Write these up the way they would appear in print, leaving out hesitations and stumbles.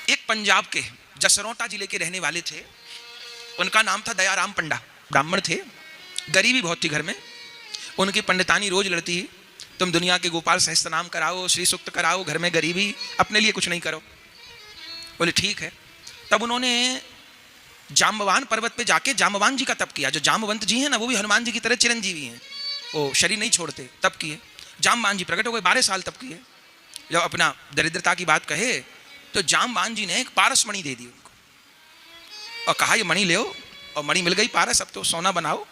एक पंजाब के जसरोटा जिले के रहने वाले थे। उनका नाम था दयाराम पंडा। ब्राह्मण थे, गरीबी बहुत थी घर में। उनकी पंडितानी रोज लड़ती, तुम दुनिया के गोपाल सहस्त्र नाम कराओ, श्री सूक्त कराओ, घर में गरीबी, अपने लिए कुछ नहीं करो। बोले ठीक है। तब उन्होंने जाम्बवान पर्वत पे जाके जाम्बवान जी का तप किया। जो जाम्बवंत जी हैं ना, वो भी हनुमान जी की तरह चिरंजीवी हैं, वो शरीर नहीं छोड़ते। तप किए, जाम्बवान जी प्रकट हो गए, 12 साल तप किए। जब अपना दरिद्रता की बात कहे तो जाम्बवान जी ने एक पारस मणि दे दी उनको और कहा ये मणि ले, और मणि मिल गई पारस, अब तो सोना बनाओ,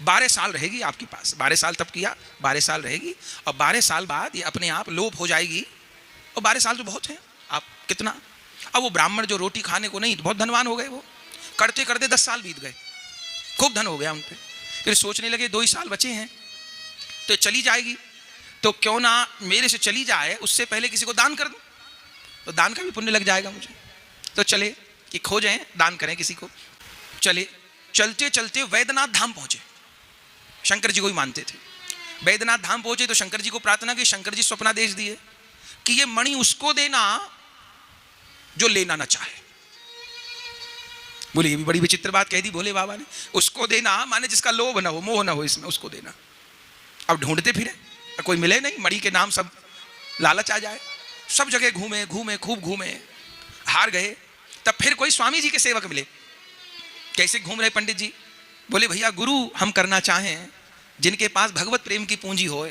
12 साल रहेगी आपके पास। 12 साल तप किया, 12 साल रहेगी, और 12 साल बाद ये अपने आप लोप हो जाएगी। और 12 साल तो बहुत है, आप कितना। अब वो ब्राह्मण जो रोटी खाने को नहीं, तो बहुत धनवान हो गए। वो करते करते 10 साल बीत गए, खूब धन हो गया उन पर। फिर सोचने लगे 2 ही साल बचे हैं तो चली जाएगी, तो क्यों ना मेरे से चली जाए, उससे पहले किसी को दान कर दूं, तो दान का भी पुण्य लग जाएगा मुझे। तो चले कि खोजें, दान करें किसी को। चले, चलते चलते वैद्यनाथ धाम पहुंचे। शंकर जी को ही मानते थे। वैद्यनाथ धाम पहुंचे तो शंकर जी को प्रार्थना की। शंकर जी स्वप्नादेश दिए कि ये मणि उसको देना जो लेना ना चाहे। बोले ये भी बड़ी विचित्र बात कह दी भोले बाबा ने। उसको देना माने जिसका लोभ ना हो, मोह ना हो इसमें, उसको देना। अब ढूंढते फिरे, कोई मिले नहीं। मणि के नाम सब लालच आ जाए, सब जगह घूमे घूमे, खूब घूमे, हार गए। तब फिर कोई स्वामी जी के सेवक मिले। कैसे घूम रहे पंडित जी? बोले भैया गुरु हम करना चाहें जिनके पास भगवत प्रेम की पूंजी हो।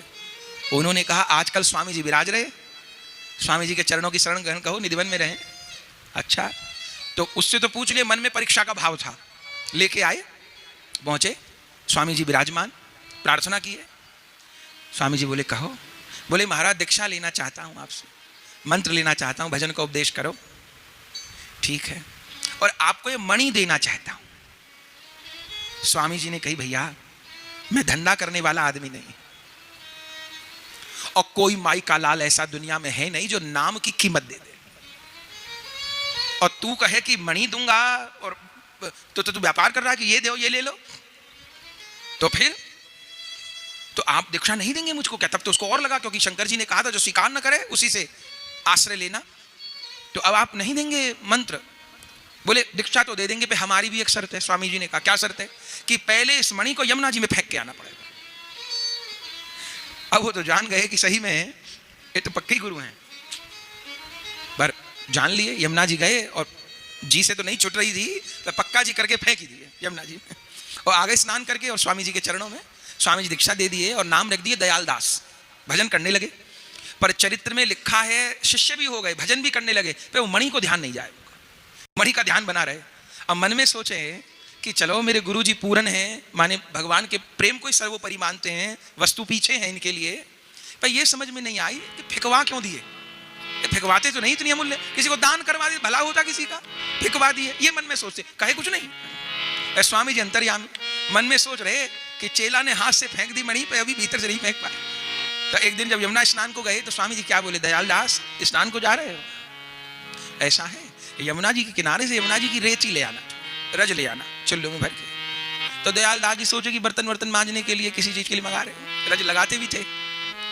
उन्होंने कहा आजकल स्वामी जी विराज रहे, स्वामी जी के चरणों की शरण ग्रहण कहो, निधिवन में रहें। अच्छा, तो उससे तो पूछ लिए, मन में परीक्षा का भाव था। लेके आए, पहुंचे, स्वामी जी विराजमान, प्रार्थना किए। स्वामी जी बोले कहो। बोले महाराज दीक्षा लेना चाहता हूं आपसे, मंत्र लेना चाहता हूं, भजन का उपदेश करो। ठीक है, और आपको ये मणि देना चाहता हूं। स्वामी जी ने कही भैया मैं धंधा करने वाला आदमी नहीं, और कोई माई का लाल ऐसा दुनिया में है नहीं जो नाम की कीमत दे दे। और तू कहे कि मणि दूंगा, और तो तू व्यापार कर रहा है कि ये दो ये ले लो, तो फिर तो आप दीक्षा नहीं देंगे मुझको क्या? तब तो उसको और लगा, क्योंकि शंकर जी ने कहा था जो स्वीकार न करे उसी से आश्रय लेना। तो अब आप नहीं देंगे मंत्र? बोले दीक्षा तो दे देंगे, पे हमारी भी एक शर्त है। स्वामी जी ने कहा क्या शर्त है? कि पहले इस मणि को यमुना जी में फेंक के आना पड़ेगा। अब वो तो जान गए कि सही में ये तो पक्के गुरु हैं, पर जान लिए। यमुना जी गए, और जी से तो नहीं छुट रही थी, तो पक्का जी करके फेंक ही दिए यमुना जी में। और आगे स्नान करके और स्वामी जी के चरणों में स्वामी जी दीक्षा दे दिए, और नाम रख दिए दयाल दास। भजन करने लगे, पर चरित्र में लिखा है शिष्य भी हो गए, भजन भी करने लगे, पर वो मणि को ध्यान नहीं जाए, मणि का ध्यान बना रहे। अब मन में सोचे कि चलो मेरे गुरुजी पूरन हैं, माने भगवान के प्रेम को ही सर्वोपरि मानते हैं, वस्तु पीछे है इनके लिए। पर ये समझ में नहीं आई कि फिकवा क्यों दिए। फिकवाते तो नहीं इतनी अमूल्य, किसी को दान करवा दिए भला होता, किसी का फिकवा दिए। ये मन में सोचते, कहे कुछ नहीं। स्वामी जी अंतर्यामी मन में सोच रहे कि चेला ने हाथ से फेंक दी मणि, पे अभी भीतर से नहीं फेंक पाए। तो एक दिन जब यमुना स्नान को गए तो स्वामी जी क्या बोले, दयाल दास स्नान को जा रहे हो? ऐसा है, यमुना जी के किनारे से यमुना जी की रेती ले आना, रज ले आना चुल्लू में भर के। तो दयाल दास जी सोचे कि बर्तन वर्तन मांजने के लिए किसी चीज के लिए मंगा रहे, रज लगाते भी थे।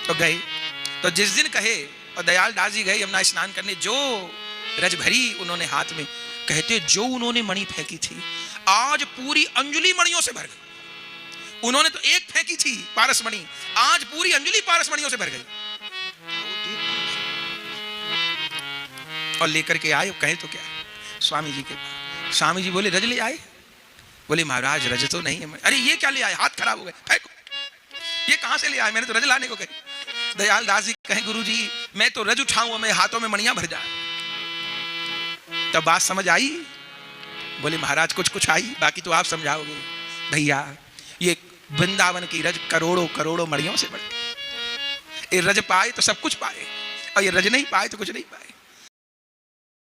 तो गए, तो जिस दिन कहे और दयाल दास जी गए यमुना स्नान करने, जो रज भरी उन्होंने हाथ में, कहते जो उन्होंने मणि फेंकी थी आज पूरी अंजलि मणियों से भर गई। उन्होंने तो एक फेंकी थी पारस मणि, आज पूरी अंजलि पारस मणियों से भर गई। और लेकर के आए, कहे तो क्या स्वामी जी के पास। स्वामी जी बोले रज ले आए? बोले महाराज रज तो नहीं है। अरे ये क्या ले आए, हाथ खराब हो गए, फेंको। ये कहां से ले आए, मैंने तो रज लाने को कही। दयाल दास जी कहे गुरु जी मैं तो रज उठाऊं, मैं हाथों में मणियां भर जाए। तब बात समझ आई? बोले महाराज कुछ कुछ आई, बाकी तो आप समझाओगे। भैया ये वृंदावन की रज करोड़ों करोड़ों मणियों से बढ़ती। ये रज पाए तो सब कुछ पाए, और ये रज नहीं पाए तो कुछ नहीं पाए।